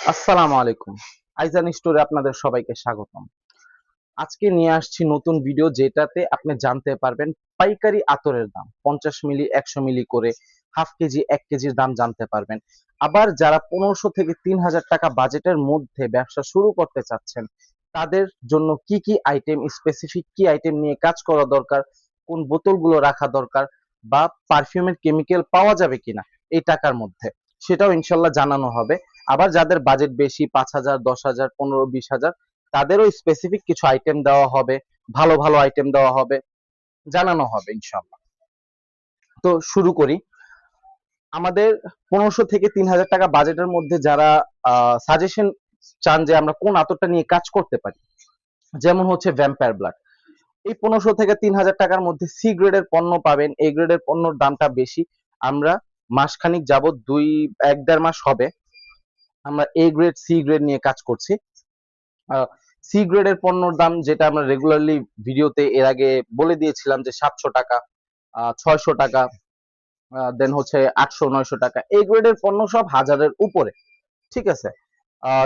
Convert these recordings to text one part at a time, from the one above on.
আসসালামু আলাইকুম। আইজান স্টোরে আপনাদের সবাইকে স্বাগতম। আজকে নিয়ে আসছি নতুন ভিডিও, যেটাতে আপনি জানতে পারবেন পাইকারি আতরের দাম 50 মিলি 100 মিলি করে, হাফ কেজি 1 কেজির দাম জানতে পারবেন। আবার যারা 1500 থেকে 3000 টাকা বাজেটের মধ্যে ব্যবসা শুরু করতে চাচ্ছেন, তাদের জন্য কি কি আইটেম, স্পেসিফিক কি আইটেম নিয়ে কাজ করা দরকার, কোন বোতলগুলো রাখা দরকার, বা পারফিউমের কেমিক্যাল পাওয়া যাবে কিনা এই টাকার মধ্যে, সেটাও ইনশাল্লাহ জানানো হবে। আবার যাদের বাজেট বেশি, 5000, 10,000, 15, 20,000, তাদেরও স্পেসিফিক কিছু আইটেম দেওয়া হবে, ভালো ভালো আইটেম দেওয়া হবে, জানানো হবে ইনশাল্লাহ। তো শুরু করি। আমাদের 1500 থেকে 3000 টাকা বাজেটের মধ্যে যারা সাজেশন চান যে আমরা কোন আতরটা নিয়ে কাজ করতে পারি, যেমন হচ্ছে ভ্যাম্পায়ার ব্লাড। এই 1500 থেকে 3000 টাকার মধ্যে সি গ্রেডের পণ্য পাবেন। এ গ্রেডের পণ্যর দামটা বেশি। আমরা মাসখানিক যাবত 1-1.5 মাস হবে আমরা এ গ্রেড সি গ্রেড নিয়ে কাজ করছি। সি গ্রেডের পণ্যর দাম, যেটা আমরা রেগুলারলি ভিডিওতে এর আগে বলে দিয়েছিলাম, যে 700 টাকা, 600 টাকা, দেন হচ্ছে 800-900 টাকা। এই গ্রেডের পণ্য সব হাজারের উপরে। ঠিক আছে।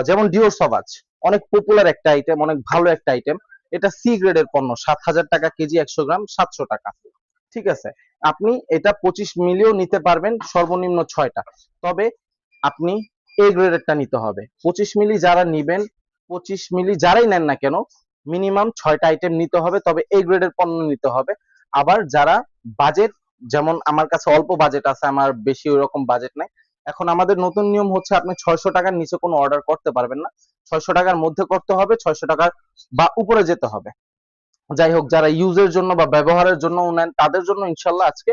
যেমন ডিওর সবাজ, অনেক পপুলার একটা আইটেম, অনেক ভালো একটা আইটেম। এটা সি গ্রেডের পণ্য, 7,000 টাকা কেজি, 100 গ্রাম 700 টাকা। ঠিক আছে। আপনি এটা 25 মিলিও নিতে পারবেন, সর্বনিম্ন 6টা। তবে আপনি এ গ্রেডেরটা নিতে হবে। 25 মিলি যারা নিবেন, 25 মিলি যারাই নেন না কেন, মিনিমাম 6টা আইটেম নিতে হবে, তবে এ গ্রেডের পণ্য নিতে হবে। আবার যারা বাজেট, যেমন আমার কাছে অল্প বাজেট আছে, আমার বেশি ওইরকম বাজেট নাই। এখন আমাদের নতুন নিয়ম হচ্ছে, আপনি 600 টাকার নিচে কোনো অর্ডার করতে পারবেন না, 600 টাকার মধ্যে করতে হবে, 600 টাকার বা উপরে যেতে হবে। যাই হোক, যারা ইউজের জন্য বা ব্যবহারের জন্য নেন, তাদের জন্য ইনশাল্লাহ আজকে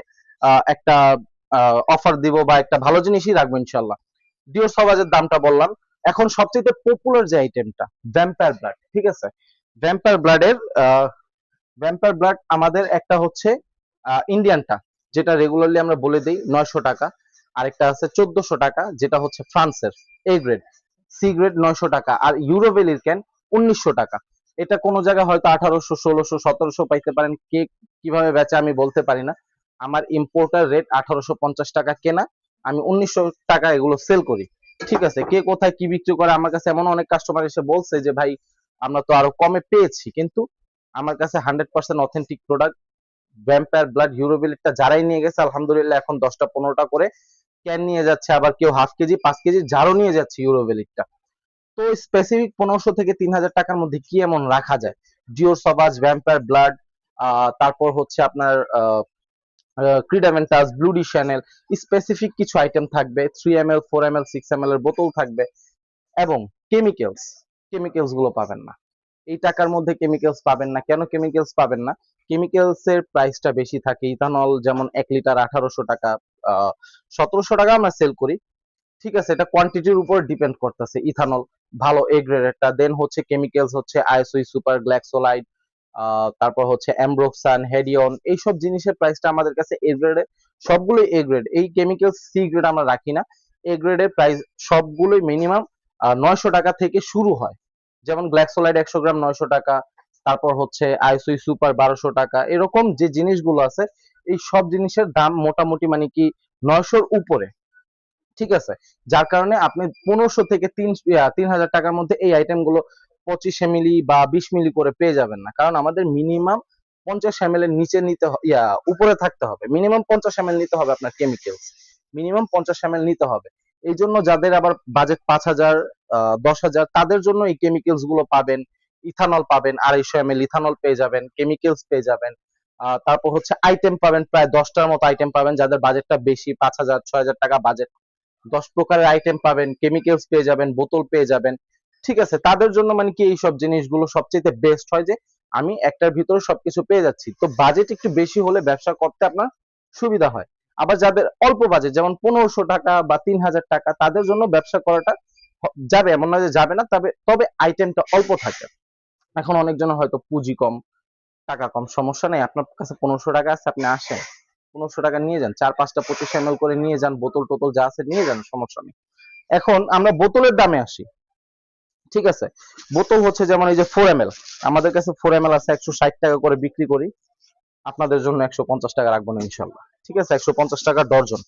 একটা অফার দিব, বা একটা ভালো জিনিসই রাখবো ইনশাল্লাহ। ডিওর সবাজের দামটা বললাম। এখন সবচেয়ে পপুলার যে আইটেমটা, ভ্যাম্পায়ার ব্লাড। ঠিক আছে। ভ্যাম্পায়ার ব্লাডের ভ্যাম্পায়ার ব্লাড আমাদের একটা হচ্ছে ইন্ডিয়ানটা, যেটা রেগুলারলি আমরা বলে দিই 900 টাকা। আরেকটা আছে 1400 টাকা, যেটা হচ্ছে ফ্রান্সের এ গ্রেড। সি গ্রেড 900 টাকা। আর ইউরোভেলির ক্যান 1900 টাকা। এটা কোনো জায়গায় হয়তো 1800, 1600, 1700 পাইতে পারেন। কে কিভাবে বেচে আমি বলতে পারি না। আমার ইম্পোর্টার রেট 1850 টাকা কেনা, আমি 1900 টাকা এগুলো সেল করি। ঠিক আছে। কে কোথায় কি বিক্রি করে, আমার কাছে এমন অনেক কাস্টমার এসে বলছে যে ভাই, আমরা তো আরো কমে পেয়েছি, কিন্তু আমার কাছে 100% অথেন্টিক প্রোডাক্ট। ভ্যাম্পায়ার ব্লাড ইউরোবিলিটটা যারাই নিয়ে গেছে, আলহামদুলিল্লাহ এখন 10টা 15টা করে ক্যান নিয়ে যাচ্ছে। আবার কেউ হাফ কেজি 5 কেজি জারও নিয়ে যাচ্ছে ইউরোবিলিটটা। তো স্পেসিফিক 1500 থেকে 3000 টাকার মধ্যে কি এমন রাখা যায়? ডিওর সবাজ, ভ্যাম্পায়ার ব্লাড, তারপর হচ্ছে আপনার ক্রিডামেন্টাস, ব্লুডি শ্যানেল, স্পেসিফিক কিছু আইটেম থাকবে। 3 ml, 4 ml, 6 ml এর বোতল থাকবে। এবং কেমিক্যালস, কেমিক্যালস গুলো পাবেন না এই টাকার মধ্যে। কেমিক্যালস পাবেন না কেন? কেমিক্যালস পাবেন না, কেমিক্যালস এর প্রাইসটা বেশি থাকে। ইথানল যেমন 1 লিটার 1800 টাকা, 1700 টাকা আমরা সেল করি। ঠিক আছে। এটা কোয়ান্টিটির উপর ডিপেন্ড করতেছে। ইথানল ভালো এ গ্রেডেরটা। দেন হচ্ছে কেমিক্যালস হচ্ছে আইএসওই সুপার, গ্ল্যাক্সোলাইড, তারপর হচ্ছে অ্যামব্রোক্সান, হেডিয়ন, এইসব জিনিসের প্রাইসটা আমাদের কাছে এ গ্রেডের সবগুলোই এ গ্রেড। এই কেমিক্যাল সি গ্রেড আমরা রাখি না। এ গ্রেডের প্রাইস সবগুলোই মিনিমাম 900 টাকা থেকে শুরু হয়। যেমন গ্ল্যাক্সোলাইড 100 গ্রাম 900 টাকা, তারপর হচ্ছে আইএসওই সুপার 1200 টাকা। এরকম যে জিনিসগুলো আছে, এই সব জিনিসের দাম মোটামুটি মানে কি 900-র উপরে। ঠিক আছে। যার কারণে আপনি 1500 থেকে 3000 টাকার মধ্যে এই আইটেম গুলো 25 মিলি বা 20 মিলি করে পেয়ে যাবেন না। কারণ আমাদের মিনিমাম 50 ml এর নিচে নিতে উপরে থাকতে হবে। মিনিমাম 50 ml নিতে হবে আপনার কেমিক্যালস। মিনিমাম 50 ml নিতে হবে। এই জন্য যাদের আবার বাজেট 5000, 10,000, তাদের জন্য এই কেমিক্যালস গুলো পাবেন। ইথানল পাবেন, 250 ml ইথানল পেয়ে যাবেন, কেমিক্যালস পেয়ে যাবেন। তারপর হচ্ছে আইটেম পাবেন, প্রায় 10টার মতো আইটেম পাবেন। যাদের বাজেটটা বেশি, 5000, 6000 টাকা বাজেট, 10 প্রকারের আইটেম পাবেন, কেমিক্যালস পেয়ে যাবেন, বোতল পেয়ে যাবেন। ঠিক আছে। তাদের জন্য মানে কি এইসব জিনিসগুলো সবচেয়ে বেস্ট হয়, যে আমি একটার ভিতরে সবকিছু পেয়ে যাচ্ছি। তো বাজেট একটু বেশি হলে ব্যবসা করতে আপনার সুবিধা হয়। আবার যাদের অল্প বাজেট, যেমন 1500 টাকা বা 3000 টাকা, তাদের জন্য ব্যবসা করাটা যাবে, এমন না যে যাবে না, তবে তবে আইটেমটা অল্প থাকে। এখন অনেকজনের হয়তো পুঁজি কম, টাকা কম, সমস্যা নেই। আপনার কাছে 1500 টাকা আছে, আপনি আসেন, 1500 টাকা নিয়ে যান, 4-5টা 25 ml করে নিয়ে যান, বোতল টোতল যা আছে নিয়ে যান, সমস্যা নেই। এখন আমরা বোতলের দামে আসি। ঠিক আছে। বোতল হচ্ছে যেমন এই যে 4 ml, আমাদের কাছে 4 ml আছে 160 টাকা করে বিক্রি করি। আপনাদের জন্য 150 টাকা রাখবো না ইনশাল্লাহ। ঠিক আছে। 150 টাকা ডর্জন।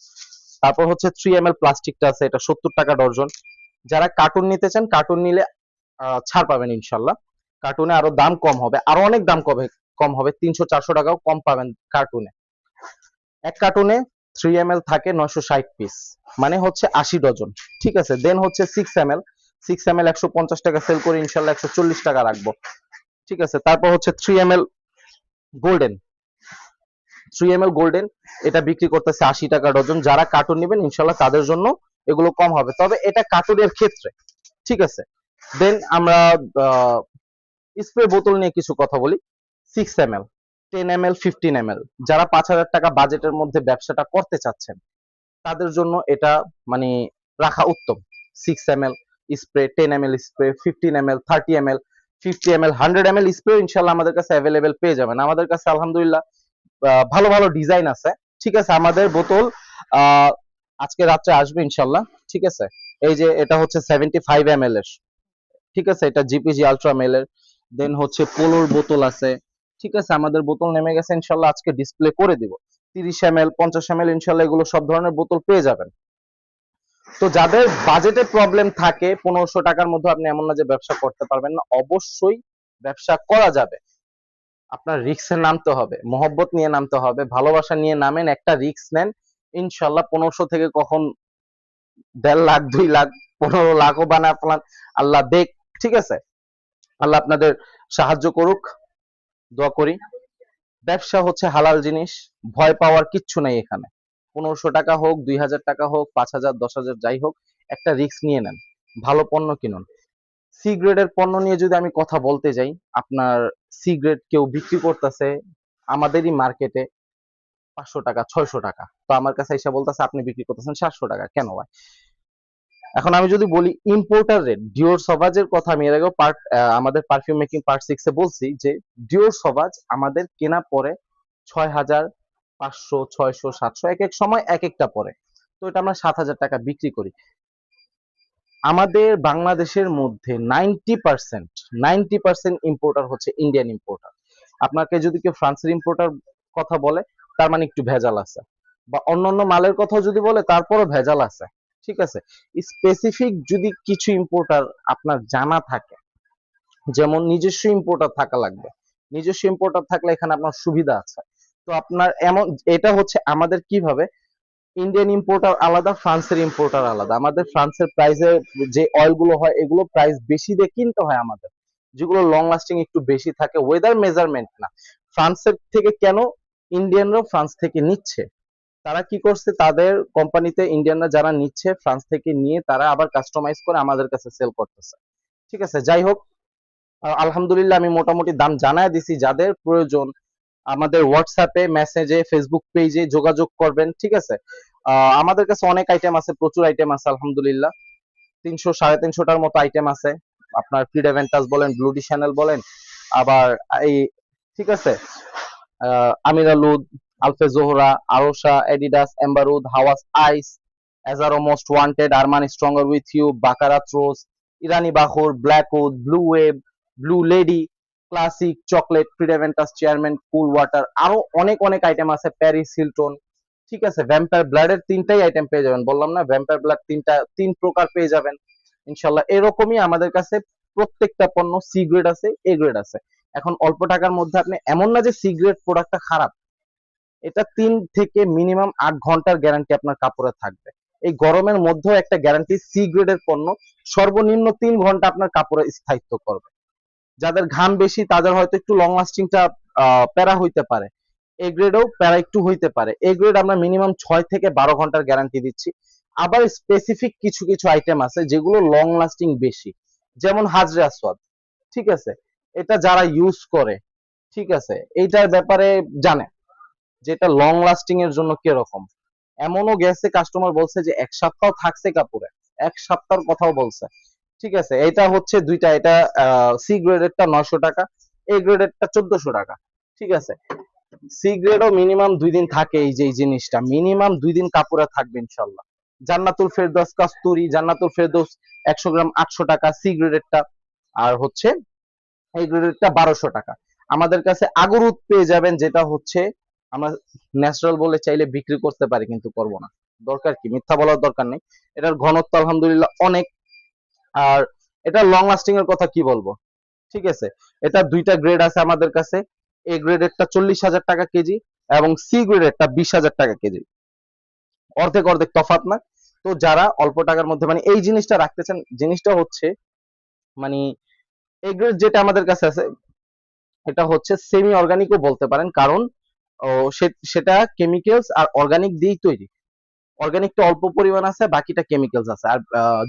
তারপর হচ্ছে 3 ml প্লাস্টিকটা আছে, এটা 70 টাকা ডর্জন। যারা কার্টুন নিতে চান, কার্টুন নিলে ছাড় পাবেন ইনশাল্লাহ। কার্টুনে আরো দাম কম হবে, আরো অনেক দাম কম হবে 300-400 টাকাও কম পাবেন কার্টুনে। এক কার্টুনে 3 ml থাকে 960 পিস, মানে হচ্ছে 80 ডজন। ঠিক আছে, দেন হচ্ছে 6 ml, 6 ml 150 টাকা সেল করে ইনশাল্লাহ 140 টাকা রাখবো। ঠিক আছে, তারপর হচ্ছে 3 ml গোল্ডেন, 3 ml গোল্ডেন, এটা বিক্রি করতেছে 80 টাকা ডজন। যারা কার্টুন নেবেন ইনশাল্লাহ তাদের জন্য এগুলো কম হবে, তবে এটা কার্টুনের ক্ষেত্রে। ঠিক আছে, দেন আমরা স্প্রে বোতল নিয়ে কিছু কথা বলি। 6 ml, 10 ml, 15 ml, যারা 5,000 টাকা বাজেটের মধ্যে ব্যবসাটা করতে চাচ্ছেন তাদের জন্য এটা মানে রাখা উত্তম। 6 ml spray, 10 ml spray, 15 ml, 30 ml, 50 ml, 100 ml spray ইনশাল্লাহ আমাদের কাছে অ্যাভেলেবেল পেয়ে যাবেন। আমাদের কাছে আলহামদুলিল্লাহ ভালো ভালো ডিজাইন আছে। ঠিক আছে, আমাদের বোতল আহ আজকে রাত্রে আসবে ইনশাল্লাহ। ঠিক আছে, এই যে এটা হচ্ছে 75 ml এর। ঠিক আছে, এটা জিপিজি আলট্রা মেল এর। দেন হচ্ছে পোলোর বোতল আছে। ঠিক আছে, আমাদের বোতল নেমে গেছে ইনশাল্লাহ, আজকে ডিসপ্লে করে দিব। 30 ml, 50 ml ইনশাল্লাহ এগুলো সব ধরনের বোতল পেয়ে যাবেন। তো যাদের বাজেটে প্রবলেম থাকে, 1500 টাকার মধ্যে আপনি এমন না যে ব্যবসা করতে পারবেন না, অবশ্যই ব্যবসা করা যাবে। আপনার রিস্কে নামতে হবে, মহব্বত নিয়ে নামতে হবে, ভালোবাসা নিয়ে নামেন, একটা রিস্ক নেন। ইনশাল্লাহ 1500 থেকে কখন 1.5 লাখ, 2 লাখ, 15 লাখও বানায় ফেলান, আল্লাহ দেখ। ঠিক আছে, আল্লাহ আপনাদের সাহায্য করুক, দোয়া করি। ব্যবসা হচ্ছে হালাল জিনিস, ভয় পাওয়ার কিচ্ছু নাই এখানে। 1500 টাকা হোক, 2000 টাকা হোক, 5,000, 10,000, যাই হোক, একটা রিস্ক নিয়ে নেন, ভালো পণ্য কিনুন। সি গ্রেডের পণ্য নিয়ে যদি আমি কথা বলতে যাই, আপনার সি গ্রেড কেউ বিক্রি করতেছে আমাদেরই মার্কেটে 500 টাকা, 600 টাকা, তো আমার কাছে এসে বলতেছে আপনি বিক্রি করতেছেন 700 টাকা, কেন ভাই? এখন আমি যদি বলি ইম্পোর্টার রেট, ডিওর সবাজের কথা আমি এর আগেও আমাদের পারফিউম মেকিং পার্ট 6 এ বলছি যে ডিওর সবাজ আমাদের কেনা পড়ে 6,000, 500, 600, 700, এক এক সময় এক একটা পড়ে। তো এটা আমরা 7,000 টাকা বিক্রি করি। আমাদের বাংলাদেশের মধ্যে 90% ইম্পোর্টার হচ্ছে ইন্ডিয়ান ইম্পোর্টার। আপনাকে যদি কেউ ফ্রান্সের ইম্পোর্টার কথা বলে, তার মানে একটু ভেজাল আছে, বা অন্যান্য মালের কথা যদি বলে তারপরও ভেজাল আছে। ঠিক আছে, স্পেসিফিক যদি কিছু ইম্পোর্টার আপনার জানা থাকে, যেমন নিজস্ব ইম্পোর্টার থাকা লাগবে। নিজস্ব ইম্পোর্টার থাকলে এখানে আপনার সুবিধা আছে। তো আপনার এমন, এটা হচ্ছে আমাদের কিভাবে, ইন্ডিয়ান ইম্পোর্টার আলাদা, ফ্রান্সের ইম্পোর্টার আলাদা। আমাদের ফ্রান্সের প্রাইসে যে অয়েল গুলো হয় এগুলো প্রাইস বেশি দিয়ে কিনতে হয় আমাদের, যেগুলো লং লাস্টিং একটু বেশি থাকে, ওয়েদার মেজারমেন্ট না। ফ্রান্সের থেকে কেন ইন্ডিয়ানরাও ফ্রান্স থেকে নিচ্ছে, তারা কি করছে, তাদের কোম্পানিতে ইন্ডিয়ানরা যারা নিচ্ছে ফ্রান্স থেকে নিয়ে তারা আবার কাস্টমাইজ করে আমাদের কাছে সেল করতেছে। ঠিক আছে, যাই হোক, আলহামদুলিল্লাহ আমি মোটামুটি দাম জানায় দিছি। যাদের প্রয়োজন আমাদের হোয়াটসঅ্যাপে, মেসেজে, ফেসবুক পেজে যোগাযোগ করবেন। ঠিক আছে, আমাদের কাছে অনেক আইটেম আছে, প্রচুর আইটেম আছে আলহামদুলিল্লাহ। 300, 350টার মতো আইটেম আছে। আপনার ফ্রিড অ্যাভেন্টাস বলেন, ব্লুডি চ্যানেল বলেন, আবার এই, ঠিক আছে, আমিরা লুদ, আলফে জোহরা, আরোসা, এডিডাস, এম্বারুদ, হাওয়াস ice, Azzaro most wanted, Armani stronger with you, Baccarat rose, ইরানি বাহুর, black wood, blue web, blue lady, classic, chocolate, ফ্রিডেভেন্টাস, চেয়ারম্যান, কুল ওয়াটার, আরো অনেক অনেক আইটেম আছে, প্যারিস হিলটন। ঠিক আছে, ভ্যাম্পায়ার ব্লাডের 3টাই আইটেম পেয়ে যাবেন, বললাম না ভ্যাম্পায়ার ব্লাড 3 প্রকার পেয়ে যাবেন ইনশাল্লাহ। এরকমই আমাদের কাছে প্রত্যেকটা পণ্য সি গ্রেড আছে, এ গ্রেড আছে। এখন অল্প টাকার মধ্যে আপনি, এমন না যে সি গ্রেড প্রোডাক্টটা খারাপ, এটা 3 থেকে মিনিমাম 8 ঘন্টার গ্যারান্টি আপনার কাপড়ে থাকবে। এই গরমের মধ্যেও একটা গ্যারান্টি, সি গ্রেডের পণ্য সর্বনিম্ন 3 ঘন্টা আপনার কাপড়ে স্থায়িত্ব করবে। যাদের ঘাম বেশি তাদের হয়তো একটু লং লাস্টিংটা প্যারা হইতে পারে, এ গ্রেডও প্যারা একটু হইতে পারে। এ গ্রেড আমরা মিনিমাম 6 থেকে 12 ঘন্টার গ্যারান্টি দিচ্ছি। আবার স্পেসিফিক কিছু কিছু আইটেম আছে যেগুলো লং লাস্টিং বেশি, যেমন হাজরে আসওয়াদ। ঠিক আছে, এটা যারা ইউজ করে, ঠিক আছে, এইটার ব্যাপারে জানে যে এটা লং লাস্টিং এর জন্য কিরকম। এমনও গেছে কাস্টমার বলছে যে 1 সপ্তাহ থাকছে কাপড়ে, 1 সপ্তাহের কথাও বলছে। ঠিক আছে, এটা হচ্ছে দুইটা, এটা সি গ্রেডেরটা 900 টাকা, এ গ্রেডেরটা 1400 টাকা। ঠিক আছে, সি গ্রেডও মিনিমাম 2 দিন থাকে, এই যে এই জিনিসটা মিনিমাম 2 দিন কাপড়ে থাকবে ইনশাল্লাহ। জান্নাতুল ফেরদৌস কাস্তুরি, জান্নাতুল ফেরদৌস 100 গ্রাম 800 টাকা সি গ্রেডেরটা, আর হচ্ছে এই গ্রেডেরটা 1200 টাকা। আমাদের কাছে আগরুদ পেয়ে যাবেন, যেটা হচ্ছে আমরা ন্যাচারাল বলে চাইলে বিক্রি করতে পারি, কিন্তু করব না, দরকার কি, মিথ্যা বলার দরকার নেই। এটার ঘনত্ব আলহামদুলিল্লাহ অনেক, আর এটা লং লাস্টিং এর কথা কি বলবো, ঠিক আছে। এটা দুইটা গ্রেড আছে আমাদের কাছে। এ গ্রেডেরটা 40,000 টাকা কেজি এবং সি গ্রেডেরটা 20,000 টাকা কেজি, অর্ধেক অর্ধেক তফাৎ না। তো যারা অল্প টাকার মধ্যে মানে এই জিনিসটা রাখতে চান, জিনিসটা হচ্ছে মানে এ গ্রেড যেটা আমাদের কাছে আছে এটা হচ্ছে সেমি অর্গানিকও বলতে পারেন, কারণ ও সেটা কেমিক্যালস আর অর্গানিক দিয়েই তৈরি। অর্গানিক তো অল্প পরিমাণ আছে, বাকিটা কেমিক্যালস আছে। আর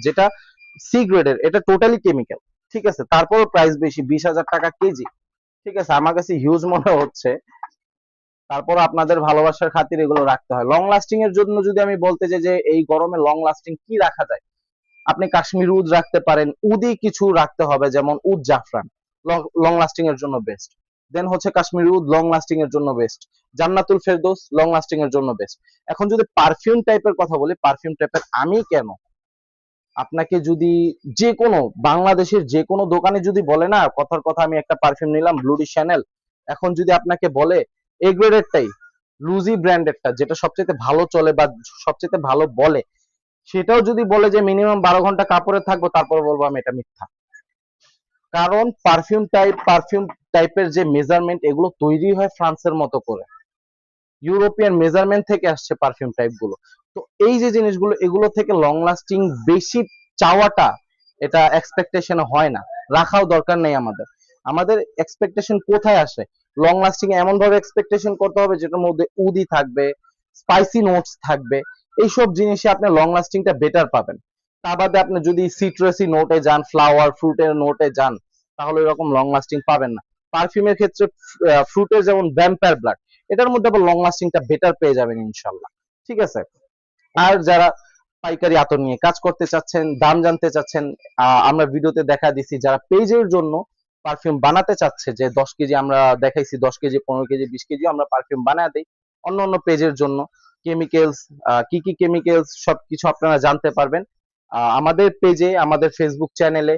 যেটা সি গ্রেডের এটা টোটালি কেমিক্যাল, ঠিক আছে। তারপর প্রাইস বেশি, 20,000 টাকা কেজি, ঠিক আছে। আমার কাছে হিউজ মনে হচ্ছে, তারপর আপনাদের ভালোবাসার খাতির এগুলো রাখতে হয়। লং লাস্টিং এর জন্য যদি আমি বলতে চাই যে এই গরমে লং লাস্টিং কি রাখা যায়, আপনি কাশ্মীর উদ রাখতে পারেন, উদি কিছু রাখতে হবে, যেমন উদ জাফরান লং লাস্টিং এর জন্য বেস্ট। দেন হচ্ছে কাশ্মীর উদ লং লাস্টিং এর জন্য best. Jannatul Ferdous long lasting এর জন্য বেস্ট। এখন যদি পারফিউম টাইপের কথা বলি, পারফিউম টাইপের আমি কেন আপনাকে যদি যে কোনো বাংলাদেশের যে কোনো দোকানে যদি বলে না, কথার কথা আমি একটা পারফিউম নিলাম ব্লুডি শ্যানেল, এখন যদি আপনাকে বলে এ গ্রেডেরটাই, লুজি ব্র্যান্ডেরটা যেটা সবচেয়ে ভালো চলে বা সবচেয়ে ভালো বলে, সেটাও যদি বলে যে মিনিমাম 12 ঘন্টা কাপড়ে থাকবো, তারপর বলবো আমি এটা মিথ্যা। কারণ পারফিউম টাইপের যে মেজারমেন্ট, এগুলো তৈরি হয় ফ্রান্সের মতো করে, ইউরোপিয়ান মেজারমেন্ট থেকে আসছে পারফিউম টাইপ গুলো। তো এই যে জিনিসগুলো, এগুলো থেকে লং লাস্টিং বেশি চাওয়াটা, এটা এক্সপেকটেশন হয় না, রাখাও দরকার নেই আমাদের। আমাদের এক্সপেকটেশন কোথায় আসে, লং লাস্টিং এমন ভাবে এক্সপেকটেশন করতে হবে যেটার মধ্যে উদি থাকবে, স্পাইসি নোটস থাকবে, এইসব জিনিসে আপনি লং লাস্টিংটা বেটার পাবেন। তা বাদে আপনি যদি সিট্রাসি নোটে যান, ফ্লাওয়ার ফ্রুটের নোটে যান, তাহলে এরকম লং লাস্টিং পাবেন না। পারফিউমের ক্ষেত্রে ফ্রুটের যেমন ভ্যাম্পায়ার ব্লাড, এটার মধ্যে আবার লং লাস্টিংটা বেটার পেয়ে যাবেন ইনশাল্লাহ, ঠিক আছে। আর যারা পাইকারি আতর নিয়ে কাজ করতে চাচ্ছেন, দাম জানতে চাচ্ছেন, আমরা ভিডিওতে দেখা দিছি যারা পেজের জন্য পারফিউম বানাতে চাচ্ছে, যে 10 কেজি আমরা দেখাইছি, 10 কেজি 15 কেজি 20 কেজি আমরা পারফিউম বানায় দিই অন্য অন্য পেজের জন্য। কেমিক্যালস, কি কি কেমিক্যালস সবকিছু আপনারা জানতে পারবেন আমাদের পেজে, আমাদের ফেসবুক চ্যানেলে,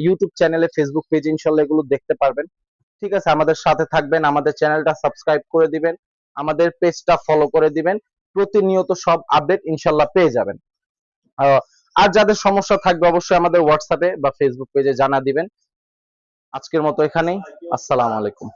ইউটিউব চ্যানেলে, ফেসবুক পেজে ইনশাল্লাহ এগুলো দেখতে পারবেন, ঠিক আছে। আমাদের সাথে থাকবেন, আমাদের চ্যানেলটা সাবস্ক্রাইব করে দিবেন, আমাদের পেজটা ফলো করে দিবেন, প্রতিনিয়ত সব আপডেট ইনশাল্লাহ পেয়ে যাবেন। আহ, আর যাদের সমস্যা থাকবে অবশ্যই আমাদের হোয়াটসঅ্যাপে বা ফেসবুক পেজে জানা দিবেন। আজকের মতো এখানেই, আসসালামু আলাইকুম।